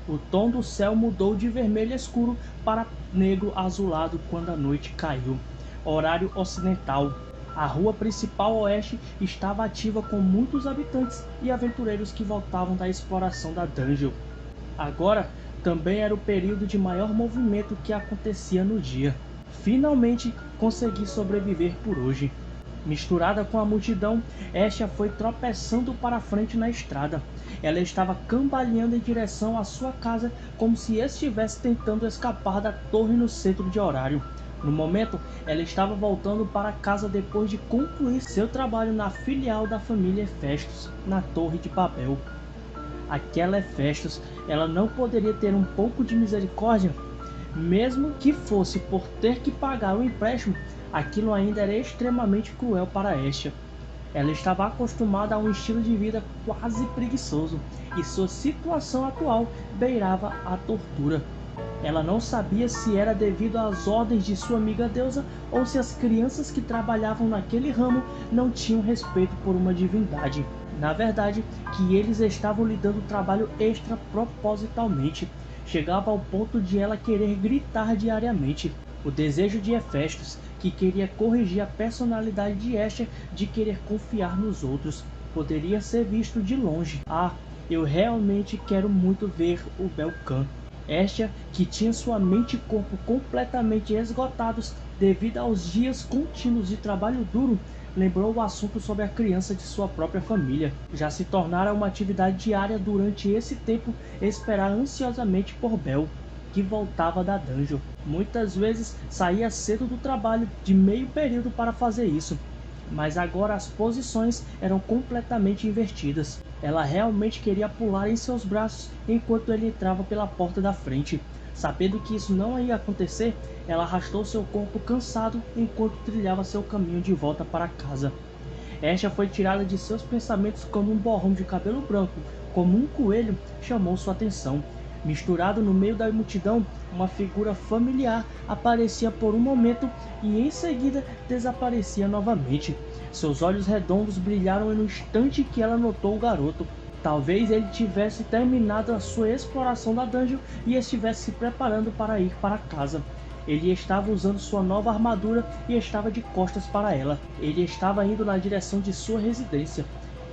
O tom do céu mudou de vermelho escuro para negro azulado quando a noite caiu. Horário ocidental. A rua principal oeste estava ativa com muitos habitantes e aventureiros que voltavam da exploração da dungeon. Agora também era o período de maior movimento que acontecia no dia. Finalmente consegui sobreviver por hoje. Misturada com a multidão, Estia foi tropeçando para frente na estrada. Ela estava cambaleando em direção à sua casa como se estivesse tentando escapar da torre no centro de horário. No momento, ela estava voltando para casa depois de concluir seu trabalho na filial da família Hefestos, na Torre de Babel. Aquela Hefestos, ela não poderia ter um pouco de misericórdia? Mesmo que fosse por ter que pagar o empréstimo, aquilo ainda era extremamente cruel para Estia. Ela estava acostumada a um estilo de vida quase preguiçoso, e sua situação atual beirava a tortura. Ela não sabia se era devido às ordens de sua amiga deusa ou se as crianças que trabalhavam naquele ramo não tinham respeito por uma divindade. Na verdade, que eles estavam lhe dando trabalho extra propositalmente. Chegava ao ponto de ela querer gritar diariamente. O desejo de Hefestos, que queria corrigir a personalidade de Estia de querer confiar nos outros, poderia ser visto de longe. Ah, eu realmente quero muito ver o Belcan. Estia, que tinha sua mente e corpo completamente esgotados devido aos dias contínuos de trabalho duro, lembrou o assunto sobre a criança de sua própria família. Já se tornara uma atividade diária durante esse tempo esperar ansiosamente por Bel, que voltava da dungeon. Muitas vezes saía cedo do trabalho de meio período para fazer isso, mas agora as posições eram completamente invertidas. Ela realmente queria pular em seus braços enquanto ele entrava pela porta da frente. Sabendo que isso não ia acontecer, ela arrastou seu corpo cansado enquanto trilhava seu caminho de volta para casa. Estia foi tirada de seus pensamentos como um borrão de cabelo branco, como um coelho, chamou sua atenção. Misturado no meio da multidão, uma figura familiar aparecia por um momento e em seguida desaparecia novamente. Seus olhos redondos brilharam no instante que ela notou o garoto. Talvez ele tivesse terminado a sua exploração da dungeon e estivesse se preparando para ir para casa. Ele estava usando sua nova armadura e estava de costas para ela. Ele estava indo na direção de sua residência.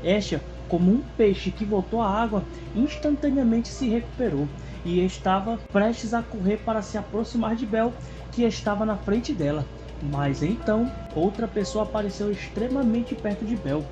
Estia, como um peixe que voltou à água, instantaneamente se recuperou e estava prestes a correr para se aproximar de Bel, que estava na frente dela. Mas então, outra pessoa apareceu extremamente perto de Bel.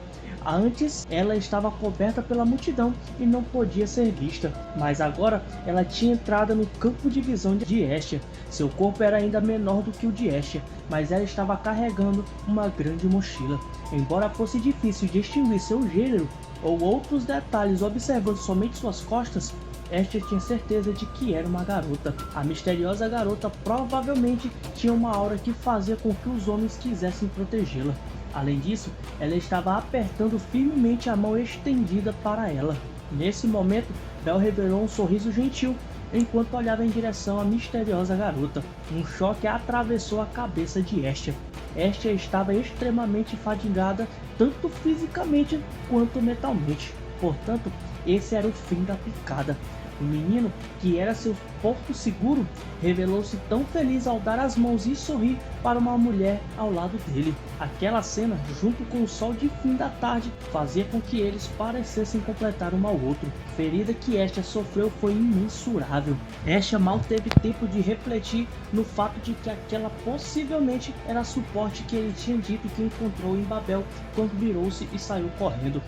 Antes, ela estava coberta pela multidão e não podia ser vista, mas agora ela tinha entrado no campo de visão de Estia. Seu corpo era ainda menor do que o de Estia, mas ela estava carregando uma grande mochila. Embora fosse difícil distinguir seu gênero ou outros detalhes observando somente suas costas, Estia tinha certeza de que era uma garota. A misteriosa garota provavelmente tinha uma aura que fazia com que os homens quisessem protegê-la. Além disso, ela estava apertando firmemente a mão estendida para ela. Nesse momento, Bel revelou um sorriso gentil enquanto olhava em direção à misteriosa garota. Um choque atravessou a cabeça de Estia. Estia estava extremamente fadigada, tanto fisicamente quanto mentalmente. Portanto, esse era o fim da picada. O menino, que era seu porto seguro, revelou-se tão feliz ao dar as mãos e sorrir para uma mulher ao lado dele. Aquela cena, junto com o sol de fim da tarde, fazia com que eles parecessem completar um ao outro. A ferida que Estia sofreu foi imensurável. Estia mal teve tempo de refletir no fato de que aquela possivelmente era a suporte que ele tinha dito que encontrou em Babel quando virou-se e saiu correndo.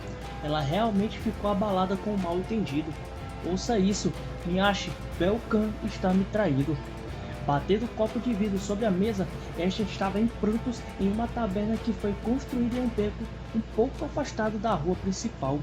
Ela realmente ficou abalada com o mal entendido. Ouça isso, Miyashi, Belcan está me traindo. Batendo o copo de vidro sobre a mesa, Estia estava em prantos em uma taberna que foi construída em um beco um pouco afastado da rua principal.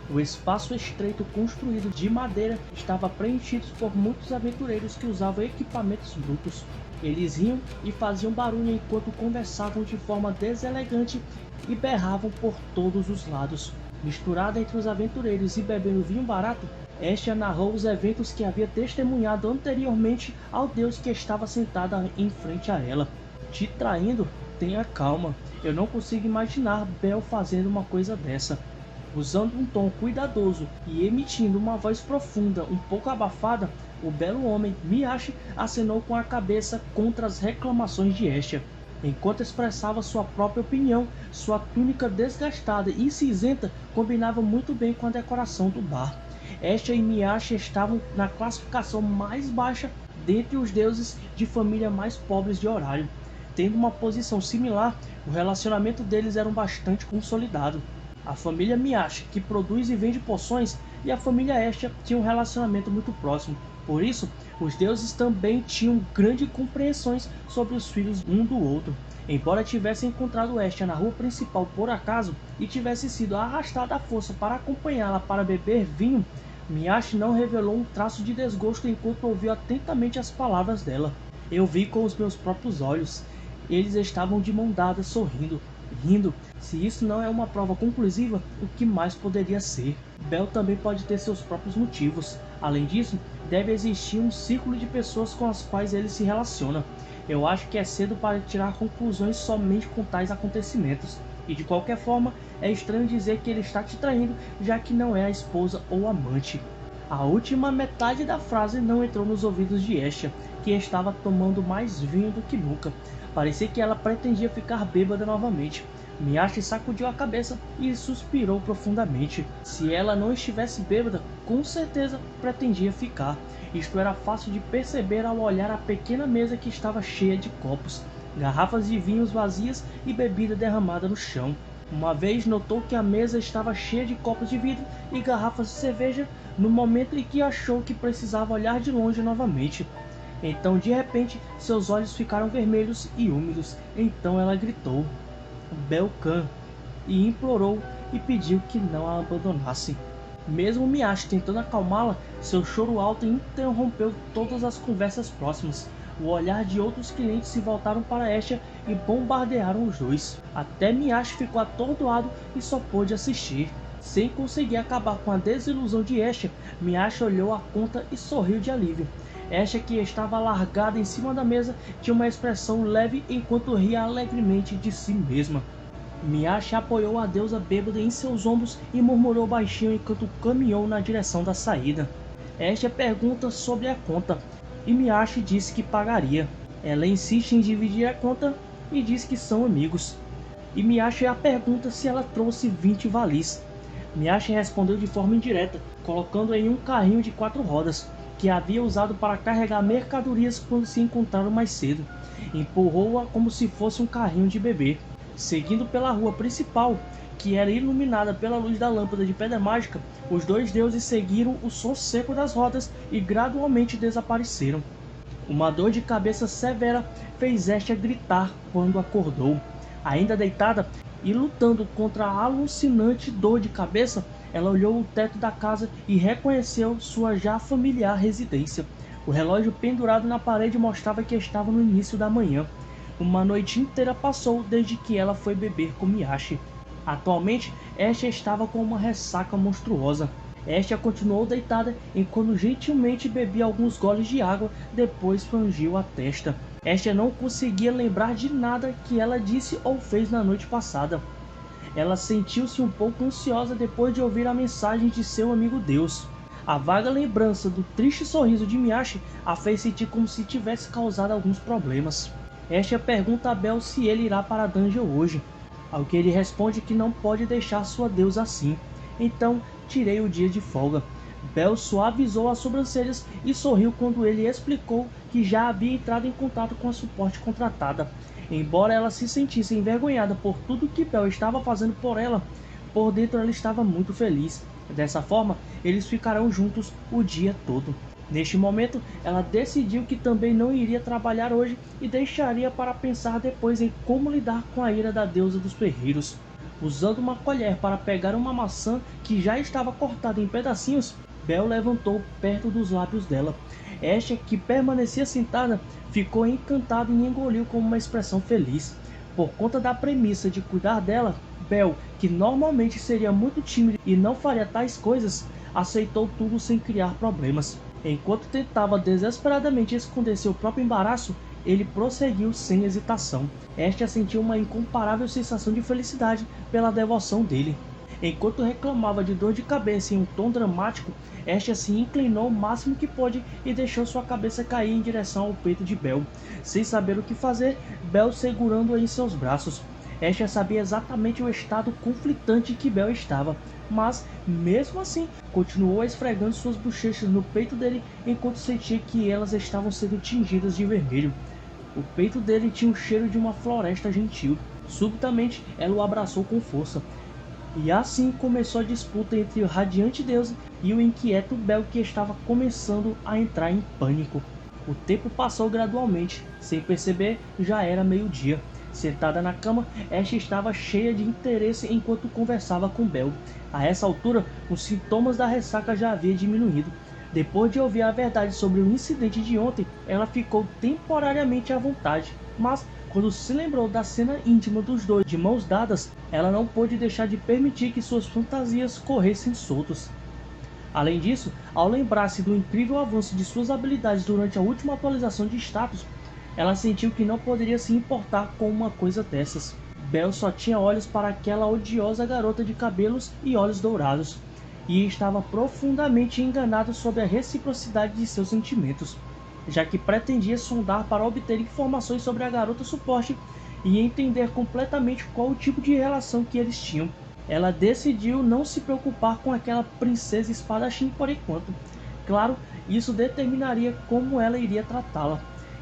O espaço estreito construído de madeira estava preenchido por muitos aventureiros que usavam equipamentos brutos. Eles riam e faziam barulho enquanto conversavam de forma deselegante e berravam por todos os lados. Misturada entre os aventureiros e bebendo vinho barato, Estia narrou os eventos que havia testemunhado anteriormente ao deus que estava sentado em frente a ela. Te traindo? Tenha calma, eu não consigo imaginar Bel fazendo uma coisa dessa. Usando um tom cuidadoso e emitindo uma voz profunda um pouco abafada, o belo homem Miyashi acenou com a cabeça contra as reclamações de Estia. Enquanto expressava sua própria opinião, sua túnica desgastada e cinzenta combinava muito bem com a decoração do bar. Estia e Miyashi estavam na classificação mais baixa dentre os deuses de família mais pobres de Horário. Tendo uma posição similar, o relacionamento deles era bastante consolidado. A família Miyashi, que produz e vende poções, e a família Estia tinham um relacionamento muito próximo. Por isso, os deuses também tinham grandes compreensões sobre os filhos um do outro. Embora tivessem encontrado Estia na rua principal por acaso e tivesse sido arrastado à força para acompanhá-la para beber vinho, Miyashi não revelou um traço de desgosto enquanto ouviu atentamente as palavras dela. Eu vi com os meus próprios olhos. Eles estavam de mão dada, sorrindo, rindo. Se isso não é uma prova conclusiva, o que mais poderia ser? Bel também pode ter seus próprios motivos. Além disso, deve existir um círculo de pessoas com as quais ele se relaciona. Eu acho que é cedo para tirar conclusões somente com tais acontecimentos. E de qualquer forma, é estranho dizer que ele está te traindo, já que não é a esposa ou amante. A última metade da frase não entrou nos ouvidos de Estia, que estava tomando mais vinho do que nunca. Parecia que ela pretendia ficar bêbada novamente. Miyashi sacudiu a cabeça e suspirou profundamente. Se ela não estivesse bêbada, com certeza pretendia ficar. Isto era fácil de perceber ao olhar a pequena mesa que estava cheia de copos, garrafas de vinhos vazias e bebida derramada no chão. Uma vez notou que a mesa estava cheia de copos de vidro e garrafas de cerveja, no momento em que achou que precisava olhar de longe novamente. Então, de repente, seus olhos ficaram vermelhos e úmidos. Então ela gritou Belcan e implorou e pediu que não a abandonasse. Mesmo Miyashi tentando acalmá-la, seu choro alto interrompeu todas as conversas próximas. O olhar de outros clientes se voltaram para Estia e bombardearam os dois. Até Miyashi ficou atordoado e só pôde assistir. Sem conseguir acabar com a desilusão de Estia, Miyashi olhou a conta e sorriu de alívio. Estia, que estava largada em cima da mesa, tinha uma expressão leve enquanto ria alegremente de si mesma. Miyashi apoiou a deusa bêbada em seus ombros e murmurou baixinho enquanto caminhou na direção da saída. Estia pergunta sobre a conta e Miyashi disse que pagaria. Ela insiste em dividir a conta e diz que são amigos. E Miyashi a pergunta se ela trouxe 20 valis. Miyashi respondeu de forma indireta, colocando em um carrinho de 4 rodas, que havia usado para carregar mercadorias quando se encontraram mais cedo. Empurrou-a como se fosse um carrinho de bebê. Seguindo pela rua principal, que era iluminada pela luz da lâmpada de pedra mágica, os dois deuses seguiram o som seco das rodas e gradualmente desapareceram. Uma dor de cabeça severa fez Estia gritar quando acordou. Ainda deitada e lutando contra a alucinante dor de cabeça, ela olhou o teto da casa e reconheceu sua já familiar residência. O relógio pendurado na parede mostrava que estava no início da manhã. Uma noite inteira passou desde que ela foi beber com Miyashi. Atualmente, Estia estava com uma ressaca monstruosa. Estia continuou deitada enquanto gentilmente bebia alguns goles de água, depois franziu a testa. Estia não conseguia lembrar de nada que ela disse ou fez na noite passada. Ela sentiu-se um pouco ansiosa depois de ouvir a mensagem de seu amigo Deus. A vaga lembrança do triste sorriso de Miyashi a fez sentir como se tivesse causado alguns problemas. Estia pergunta a Bel se ele irá para a dungeon hoje, ao que ele responde que não pode deixar sua deusa assim. Então, tirei o dia de folga. Bel suavizou as sobrancelhas e sorriu quando ele explicou que já havia entrado em contato com a suporte contratada. Embora ela se sentisse envergonhada por tudo que Bel estava fazendo por ela, por dentro ela estava muito feliz. Dessa forma, eles ficarão juntos o dia todo. Neste momento, ela decidiu que também não iria trabalhar hoje e deixaria para pensar depois em como lidar com a ira da deusa dos ferreiros. Usando uma colher para pegar uma maçã que já estava cortada em pedacinhos, Bel levantou perto dos lábios dela. Estia, que permanecia sentada, ficou encantada e engoliu com uma expressão feliz. Por conta da premissa de cuidar dela, Bel, que normalmente seria muito tímida e não faria tais coisas, aceitou tudo sem criar problemas. Enquanto tentava desesperadamente esconder seu próprio embaraço, ele prosseguiu sem hesitação. Estia sentiu uma incomparável sensação de felicidade pela devoção dele. Enquanto reclamava de dor de cabeça em um tom dramático, Estia se inclinou o máximo que pôde e deixou sua cabeça cair em direção ao peito de Bel. Sem saber o que fazer, Bel segurando-a em seus braços. Estia sabia exatamente o estado conflitante que Bel estava, mas, mesmo assim, continuou esfregando suas bochechas no peito dele enquanto sentia que elas estavam sendo tingidas de vermelho. O peito dele tinha o cheiro de uma floresta gentil. Subitamente, ela o abraçou com força. E assim começou a disputa entre o radiante deusa e o inquieto Bel, que estava começando a entrar em pânico. O tempo passou gradualmente. Sem perceber, já era meio-dia. Sentada na cama, Estia estava cheia de interesse enquanto conversava com Bel. A essa altura, os sintomas da ressaca já haviam diminuído. Depois de ouvir a verdade sobre o incidente de ontem, ela ficou temporariamente à vontade. Mas, quando se lembrou da cena íntima dos dois de mãos dadas, ela não pôde deixar de permitir que suas fantasias corressem soltas. Além disso, ao lembrar-se do incrível avanço de suas habilidades durante a última atualização de status, ela sentiu que não poderia se importar com uma coisa dessas. Bel só tinha olhos para aquela odiosa garota de cabelos e olhos dourados, e estava profundamente enganado sobre a reciprocidade de seus sentimentos, já que pretendia sondar para obter informações sobre a garota suporte e entender completamente qual o tipo de relação que eles tinham. Ela decidiu não se preocupar com aquela princesa espadachim por enquanto. Claro, isso determinaria como ela iria tratá-la.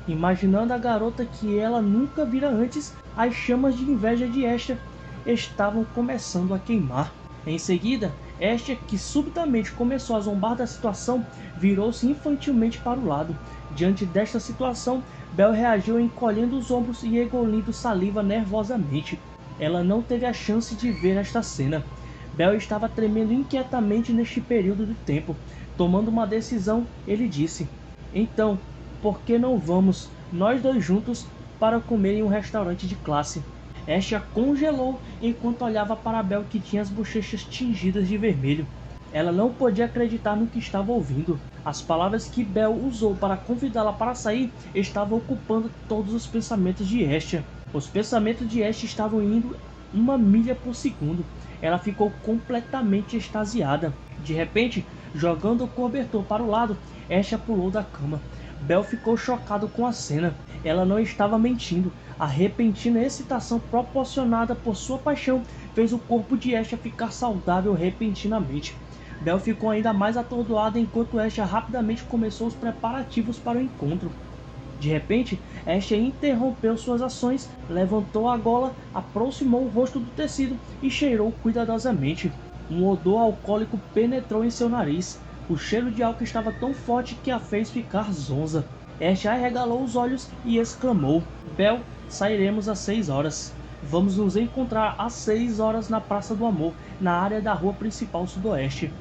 Imaginando a garota que ela nunca vira antes, as chamas de inveja de Estia estavam começando a queimar. Em seguida, Estia, que subitamente começou a zombar da situação, virou-se infantilmente para o lado. Diante desta situação, Bel reagiu encolhendo os ombros e engolindo saliva nervosamente. Ela não teve a chance de ver esta cena. Bel estava tremendo inquietamente neste período de tempo. Tomando uma decisão, ele disse: "Então, por que não vamos, nós dois juntos, para comer em um restaurante de classe?" Estia congelou enquanto olhava para Bel, que tinha as bochechas tingidas de vermelho. Ela não podia acreditar no que estava ouvindo. As palavras que Bel usou para convidá-la para sair estavam ocupando todos os pensamentos de Estia. Os pensamentos de Estia estavam indo 1 milha por segundo. Ela ficou completamente extasiada. De repente, jogando o cobertor para o lado, Estia pulou da cama. Bel ficou chocado com a cena. Ela não estava mentindo. A repentina excitação proporcionada por sua paixão fez o corpo de Estia ficar saudável repentinamente. Bel ficou ainda mais atordoada enquanto Estia rapidamente começou os preparativos para o encontro. De repente, Estia interrompeu suas ações, levantou a gola, aproximou o rosto do tecido e cheirou cuidadosamente. Um odor alcoólico penetrou em seu nariz. O cheiro de álcool estava tão forte que a fez ficar zonza. Estia arregalou os olhos e exclamou: "Bel, sairemos às 6 horas. Vamos nos encontrar às 6 horas na Praça do Amor, na área da rua principal sudoeste."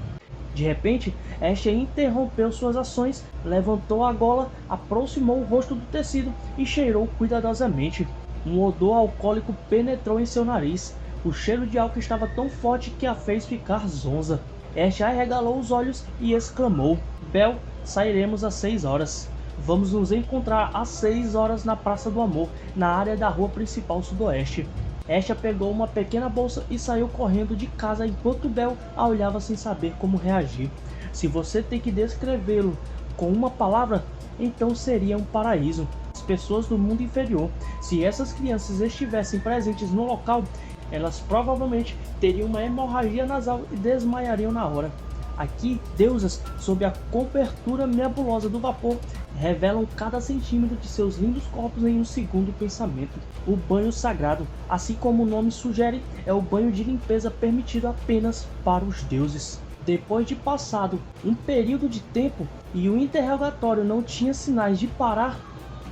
De repente, Estia interrompeu suas ações, levantou a gola, aproximou o rosto do tecido e cheirou cuidadosamente. Um odor alcoólico penetrou em seu nariz. O cheiro de álcool estava tão forte que a fez ficar zonza. Estia arregalou os olhos e exclamou: "Bel, sairemos às 6 horas. Vamos nos encontrar às 6 horas na Praça do Amor, na área da rua principal sudoeste." Estia pegou uma pequena bolsa e saiu correndo de casa enquanto Bel a olhava sem saber como reagir. Se você tem que descrevê-lo com uma palavra, então seria um paraíso. As pessoas do mundo inferior, se essas crianças estivessem presentes no local, elas provavelmente teriam uma hemorragia nasal e desmaiariam na hora. Aqui, deusas, sob a cobertura nebulosa do vapor, revelam cada centímetro de seus lindos corpos em um segundo pensamento. O banho sagrado, assim como o nome sugere, é o banho de limpeza permitido apenas para os deuses. Depois de passado um período de tempo e o interrogatório não tinha sinais de parar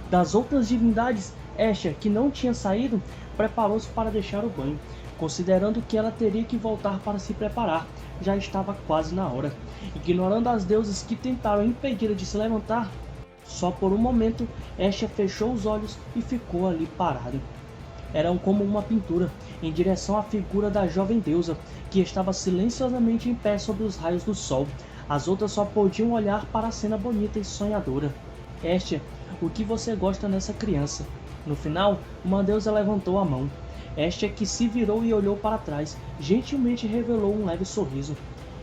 das outras divindades, Estia, que não tinha saído, preparou-se para deixar o banho. Considerando que ela teria que voltar para se preparar, já estava quase na hora. Ignorando as deusas que tentaram impedi-la de se levantar, só por um momento, Estia fechou os olhos e ficou ali parado. Eram como uma pintura, em direção à figura da jovem deusa, que estava silenciosamente em pé sob os raios do sol. As outras só podiam olhar para a cena bonita e sonhadora. "Estia, o que você gosta nessa criança?" No final, uma deusa levantou a mão. Estia, que se virou e olhou para trás, gentilmente revelou um leve sorriso.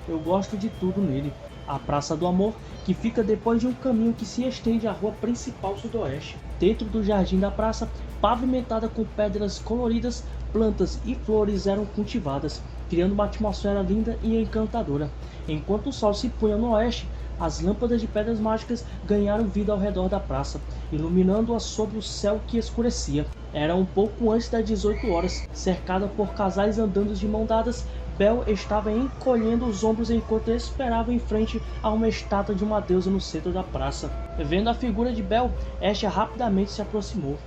Eu gosto de tudo nele. A Praça do Amor, que fica depois de um caminho que se estende à rua principal sudoeste. Dentro do jardim da praça, pavimentada com pedras coloridas, plantas e flores eram cultivadas, criando uma atmosfera linda e encantadora. Enquanto o sol se punha no oeste, as lâmpadas de pedras mágicas ganharam vida ao redor da praça, iluminando-a sob o céu que escurecia. Era um pouco antes das 18 horas, cercada por casais andando de mão dadas. Belle estava encolhendo os ombros enquanto esperava em frente a uma estátua de uma deusa no centro da praça. Vendo a figura de Belle, Estia rapidamente se aproximou.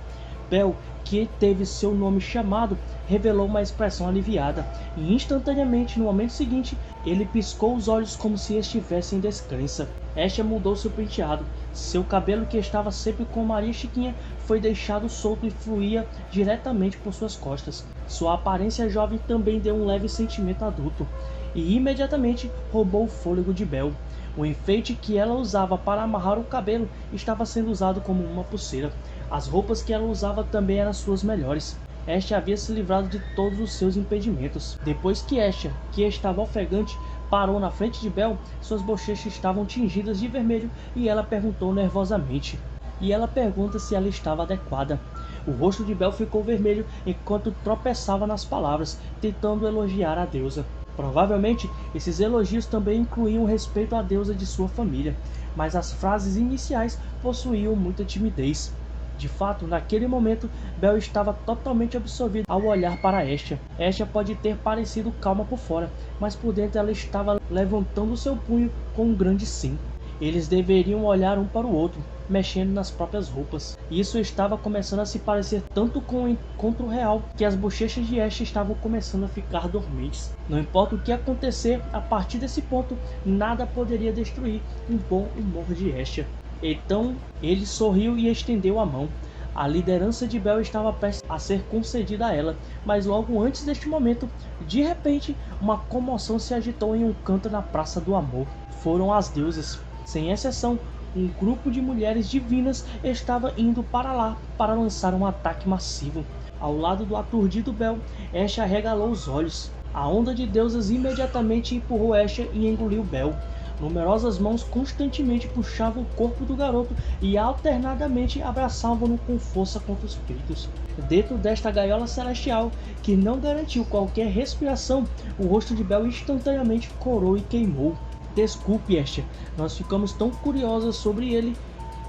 Belle, que teve seu nome chamado, revelou uma expressão aliviada, e instantaneamente, no momento seguinte, ele piscou os olhos como se estivesse em descrença. Estia mudou seu penteado. Seu cabelo, que estava sempre com Maria Chiquinha, foi deixado solto e fluía diretamente por suas costas. Sua aparência jovem também deu um leve sentimento adulto, e imediatamente roubou o fôlego de Belle. O enfeite que ela usava para amarrar o cabelo estava sendo usado como uma pulseira. As roupas que ela usava também eram suas melhores. Estia havia se livrado de todos os seus impedimentos. Depois que Estia, que estava ofegante, parou na frente de Belle, suas bochechas estavam tingidas de vermelho e ela perguntou nervosamente. E ela pergunta se ela estava adequada. O rosto de Belle ficou vermelho enquanto tropeçava nas palavras, tentando elogiar a deusa. Provavelmente, esses elogios também incluíam respeito à deusa de sua família, mas as frases iniciais possuíam muita timidez. De fato, naquele momento, Belle estava totalmente absorvida ao olhar para Estia. Estia pode ter parecido calma por fora, mas por dentro ela estava levantando seu punho com um grande sim. Eles deveriam olhar um para o outro, mexendo nas próprias roupas. Isso estava começando a se parecer tanto com o encontro real que as bochechas de Estia estavam começando a ficar dormentes. Não importa o que acontecer, a partir desse ponto, nada poderia destruir o bom humor de Estia. Então ele sorriu e estendeu a mão. A liderança de Belle estava prestes a ser concedida a ela, mas logo antes deste momento, de repente, uma comoção se agitou em um canto na Praça do Amor. Foram as deusas. Sem exceção, um grupo de mulheres divinas estava indo para lá para lançar um ataque massivo. Ao lado do aturdido Belle, Estia arregalou os olhos. A onda de deusas imediatamente empurrou Estia e engoliu Belle. Numerosas mãos constantemente puxavam o corpo do garoto e alternadamente abraçavam-no com força contra os peitos. Dentro desta gaiola celestial, que não garantiu qualquer respiração, o rosto de Belle instantaneamente corou e queimou. Desculpe, Estia, nós ficamos tão curiosas sobre ele,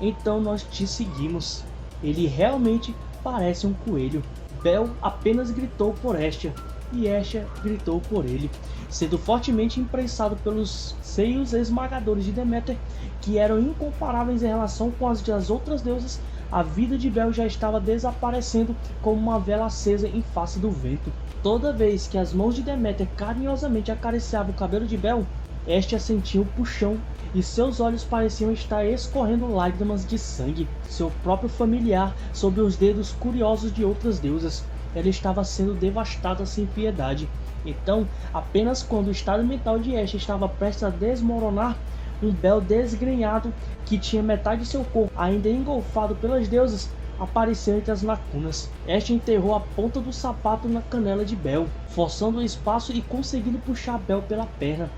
então nós te seguimos. Ele realmente parece um coelho. Belle apenas gritou por Estia, e Estia gritou por ele, sendo fortemente imprensado pelos seios esmagadores de Deméter, que eram incomparáveis em relação com as das outras deusas. A vida de Belle já estava desaparecendo como uma vela acesa em face do vento. Toda vez que as mãos de Deméter carinhosamente acariciavam o cabelo de Belle, Estia sentia um puxão e seus olhos pareciam estar escorrendo lágrimas de sangue. Seu próprio familiar sob os dedos curiosos de outras deusas. Ela estava sendo devastada sem piedade. Então, apenas quando o estado mental de Estia estava prestes a desmoronar, um Belle desgrenhado, que tinha metade de seu corpo ainda engolfado pelas deusas, apareceu entre as lacunas. Estia enterrou a ponta do sapato na canela de Belle, forçando o espaço e conseguindo puxar Belle pela perna.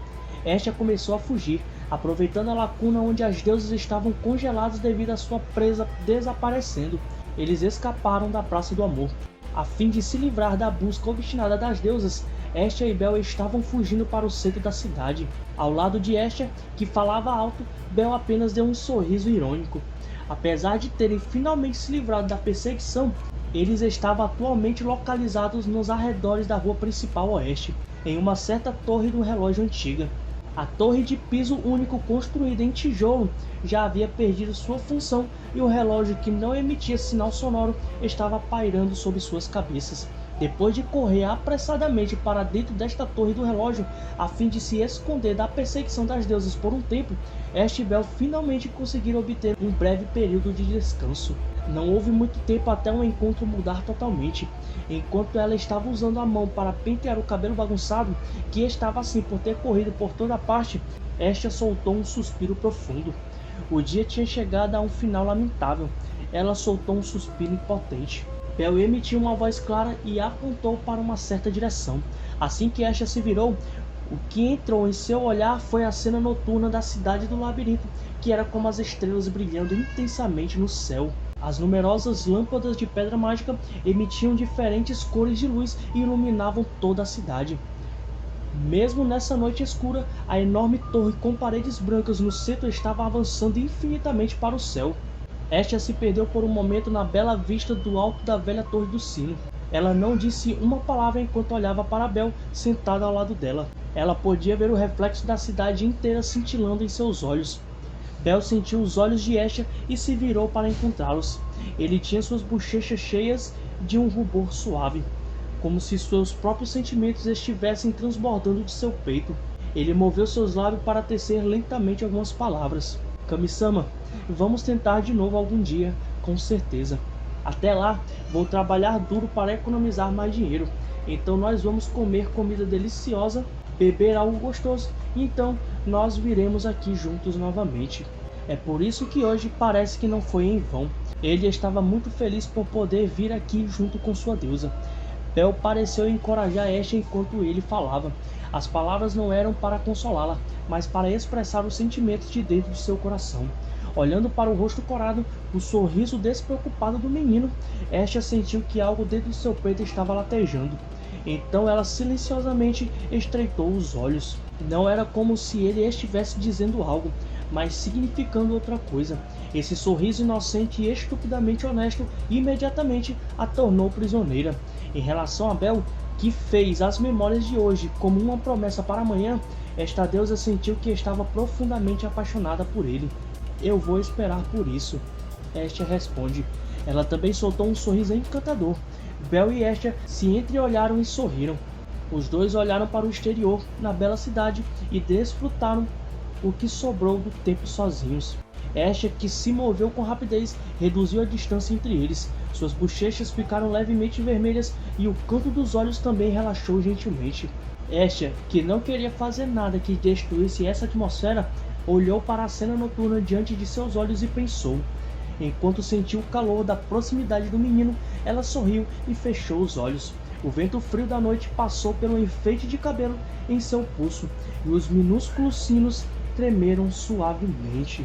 Estia começou a fugir, aproveitando a lacuna onde as deusas estavam congeladas devido à sua presa desaparecendo. Eles escaparam da Praça do Amor. A fim de se livrar da busca obstinada das deusas, Estia e Belle estavam fugindo para o centro da cidade. Ao lado de Estia, que falava alto, Belle apenas deu um sorriso irônico. Apesar de terem finalmente se livrado da perseguição, eles estavam atualmente localizados nos arredores da rua principal oeste, em uma certa torre do relógio antiga. A torre de piso único construída em tijolo já havia perdido sua função e o relógio, que não emitia sinal sonoro, estava pairando sobre suas cabeças. Depois de correr apressadamente para dentro desta torre do relógio, a fim de se esconder da perseguição das deusas por um tempo, Estia e Belle finalmente conseguiram obter um breve período de descanso. Não houve muito tempo até o encontro mudar totalmente. Enquanto ela estava usando a mão para pentear o cabelo bagunçado, que estava assim por ter corrido por toda parte, Estia soltou um suspiro profundo. O dia tinha chegado a um final lamentável. Ela soltou um suspiro impotente. Bel emitiu uma voz clara e apontou para uma certa direção. Assim que Estia se virou, o que entrou em seu olhar foi a cena noturna da cidade do labirinto, que era como as estrelas brilhando intensamente no céu. As numerosas lâmpadas de pedra mágica emitiam diferentes cores de luz e iluminavam toda a cidade. Mesmo nessa noite escura, a enorme torre com paredes brancas no centro estava avançando infinitamente para o céu. Estia se perdeu por um momento na bela vista do alto da velha torre do sino. Ela não disse uma palavra enquanto olhava para Bel sentada ao lado dela. Ela podia ver o reflexo da cidade inteira cintilando em seus olhos. Bel sentiu os olhos de Estia e se virou para encontrá-los. Ele tinha suas bochechas cheias de um rubor suave, como se seus próprios sentimentos estivessem transbordando de seu peito. Ele moveu seus lábios para tecer lentamente algumas palavras. Kami-sama, vamos tentar de novo algum dia, com certeza. Até lá, vou trabalhar duro para economizar mais dinheiro. Então nós vamos comer comida deliciosa, beber algo gostoso, e então nós viremos aqui juntos novamente. É por isso que hoje parece que não foi em vão. Ele estava muito feliz por poder vir aqui junto com sua deusa. Bel pareceu encorajar Estia enquanto ele falava. As palavras não eram para consolá-la, mas para expressar os sentimentos de dentro de seu coração. Olhando para o rosto corado, o sorriso despreocupado do menino, Estia sentiu que algo dentro de seu peito estava latejando. Então ela silenciosamente estreitou os olhos. Não era como se ele estivesse dizendo algo, mas significando outra coisa. Esse sorriso inocente e estupidamente honesto imediatamente a tornou prisioneira. Em relação a Bel, que fez as memórias de hoje como uma promessa para amanhã, esta deusa sentiu que estava profundamente apaixonada por ele. Eu vou esperar por isso, Estia responde. Ela também soltou um sorriso encantador. Bel e Estia se entreolharam e sorriram. Os dois olharam para o exterior, na bela cidade, e desfrutaram o que sobrou do tempo sozinhos. Estia, que se moveu com rapidez, reduziu a distância entre eles. Suas bochechas ficaram levemente vermelhas e o canto dos olhos também relaxou gentilmente. Estia, que não queria fazer nada que destruísse essa atmosfera, olhou para a cena noturna diante de seus olhos e pensou. Enquanto sentiu o calor da proximidade do menino, ela sorriu e fechou os olhos. O vento frio da noite passou pelo enfeite de cabelo em seu pulso, e os minúsculos sinos tremeram suavemente.